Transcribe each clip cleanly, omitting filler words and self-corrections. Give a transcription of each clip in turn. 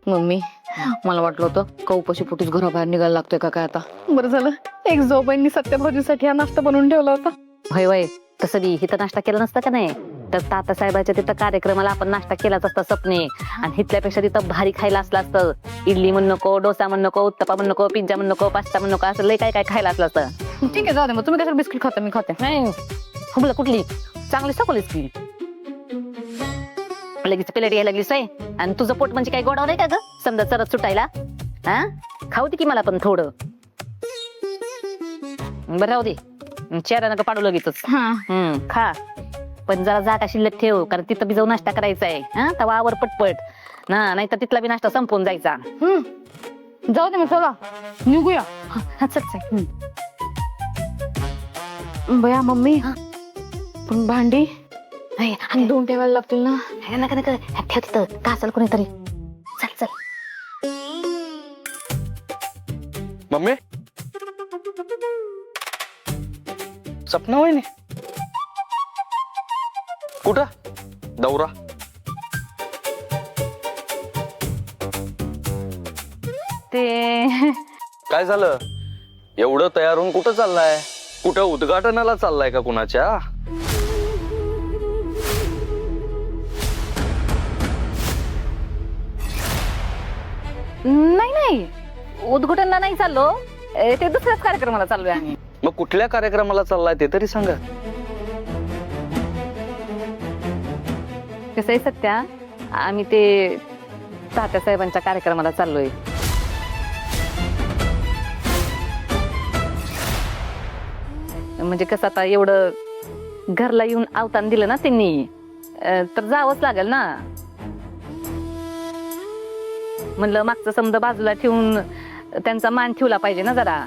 Mummy मला वाटलं होतं कौपाशी पोटीच घराबाहेर निघायला लागतोय का काय आता. बरं झालं एक जोबाईंनी सत्यभाजीसाठी हा नाश्ता बनवून ठेवला होता. होय होय, तसं बी इथं नाश्ता केला नसता का नाही तर तात्यासाहेबाच्या तिथं कार्यक्रमाला आपण नाश्ता केलाच असता सपने. आणि इथल्यापेक्षा तिथं भारी खायला असलं असतं. इडली म्हण नको, डोसा म्हण नको, उत्तपा म्हण नको, पिझ्झा म्हण नको, पास्ता म्हण नको, असं लय काय काय खायला असलं असतं. ठीक आहे जाऊ दे, मग तुम्ही कशाला बिस्किट खाता मी खाते. नाही हुबलं कुठली चांगली सकोलीच की लगेच प्लेट यायला लागलीस आहे. आणि तुझं पोट म्हणजे काय गोडाव नाही का ग समजा चरत सुटायला. हा खाऊ दे की मला पण थोडं. बरं राहू दे, चेहरा नका पाडू लगेचच. खा पण जरा जागा शिल्लक ठेव, कारण तिथं बी जाऊन नाश्ता करायचा आहे. हा तवा आवर पटपट ना, नाही तर तिथला बी नाश्ता संपवून जायचा. जाऊ दे मग चला निघूया. चल बया मम्मी पण भांडी आणि दोन ठेवायला लागतील ना. नका नका ठेव तिथं का असेल कोणीतरी. चल चल मम्मी सपना वहिनी कुठं दौरा? ते काय झालं एवढं तयार होऊन कुठं चाललाय? कुठं उद्घाटनाला चाललाय का कुणाच्या? नाही नाही उद्घाटनला नाही चाललो, ते दुसऱ्याच कार्यक्रमाला चाललोय आम्ही. मग कुठल्या कार्यक्रमाला चाललाय ते तरी सांगा. कसं आहे सत्या, आम्ही ते तात्यासाहेबांच्या कार्यक्रमाला चाललोय. म्हणजे कसं आता एवढं घरला येऊन अवतान दिलं ना त्यांनी, तर जावंच लागेल ना. म्हणलं मागचं समजा बाजूला ठेवून त्यांचा मान ठेवला पाहिजे ना जरा.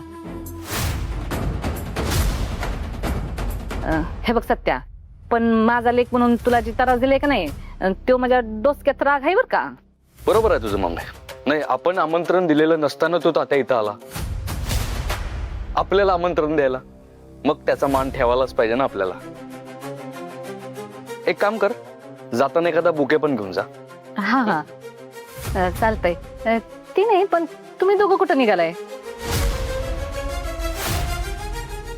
हे बघ सत्या, पण माझा लेख म्हणून तुला जी त्रास दिले का नाही तो माझ्या डोसक्यात राग आहे बर का. बरोबर आहे तुझं मम्मी. नाही आपण आमंत्रण दिलेलं नसताना तो तात्या इथं आला आपल्याला आमंत्रण द्यायला, मग त्याचा मान ठेवायलाच पाहिजे ना आपल्याला. एक काम कर, जाताना एखादा बुके पण घेऊन जा. हा हा चालतंय. ती नाही पण तुम्ही दोघं कुठं निघालाय?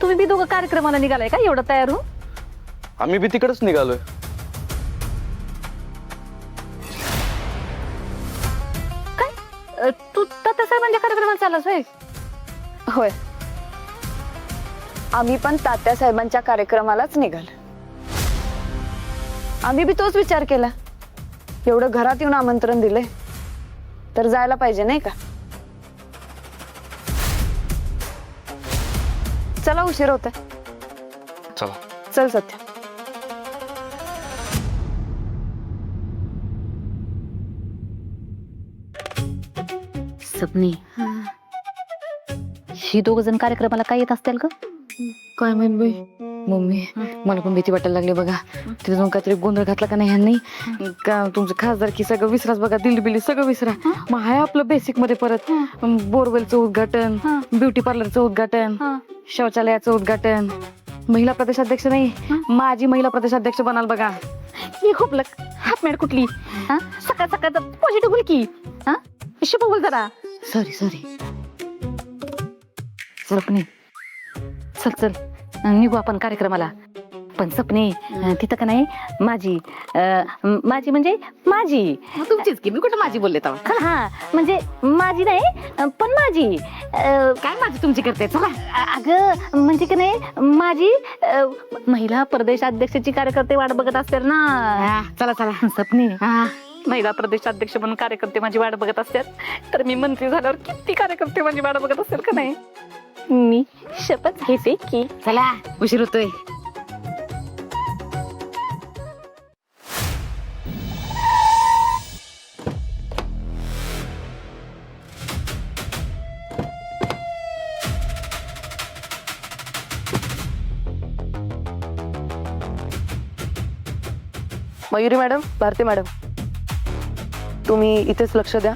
तुम्ही बी दोघं कार्यक्रमाला निघालाय का एवढं तयार होऊन? आम्ही बी तिकडेच निघालोय. काय तू तात्यासाहेबांच्या कार्यक्रमाला चाललास होय? होय आम्ही पण तात्यासाहेबांच्या कार्यक्रमालाच निघाल. आम्ही बी तोच विचार केला, एवढं घरात येऊन आमंत्रण दिले तर जायला पाहिजे नाही का. चला उशीर होत. चला चल सत्या. सपनी ही दोघ जण कार्यक्रमाला काय येत असतील का? काय माहित बाई. मम्मी मला पण भीती वाटायला लागली बघा. तिथे जाऊन काहीतरी गोंधळ घातला का नाही ह्यांनी का तुमचं खासदार की सगळं विसराच बघा. दिल्ली बिल्ली सगळं विसरा. मग हाय आपलं बेसिक मध्ये परत बोरवेलचं उद्घाटन, ब्युटी पार्लरचं उद्घाटन, शौचालयाचं उद्घाटन. महिला प्रदेशाध्यक्ष नाही माझी महिला प्रदेशाध्यक्ष बनाल बघा. मी खूप हाफमॅड कुठली सकाळ सकाळ पॉझिटिव्ह बोल की. शुभ बोल जरा. सॉरी सपनी चल चल निघू आपण कार्यक्रमाला. पण सपनी तिथं का नाही माझी म्हणजे माझी तुमचीच की. मी कुठं माझी बोलले तेव्हा. हा म्हणजे माझी नाही पण माझी. काय माझी तुमची करते. चला अगं म्हणजे का नाही माझी महिला प्रदेशाध्यक्षाची कार्यकर्ते वाट बघत असतात ना. चला चला. सपनी महिला प्रदेशाध्यक्ष म्हणून कार्यकर्ते माझी वाट बघत असतात, तर मी मंत्री झाल्यावर किती कार्यकर्ते माझी वाट बघत असतील का नाही. मी शपथ घेते की. चला उशीर होतोय. मयुरी मॅडम, भारती मॅडम, तुम्ही इथेच लक्ष द्या.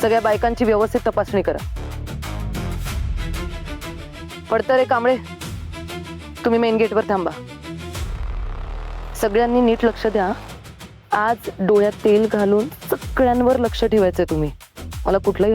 सगळ्या बायकांची व्यवस्थित तपासणी करा. पडतरे कांबळे, तुम्ही मेन गेटवर थांबा. सगळ्यांनी नीट लक्ष द्या. आज डोळ्यात तेल घालून सगळ्यांवर लक्ष ठेवायचंय तुम्ही. मला कुठलंही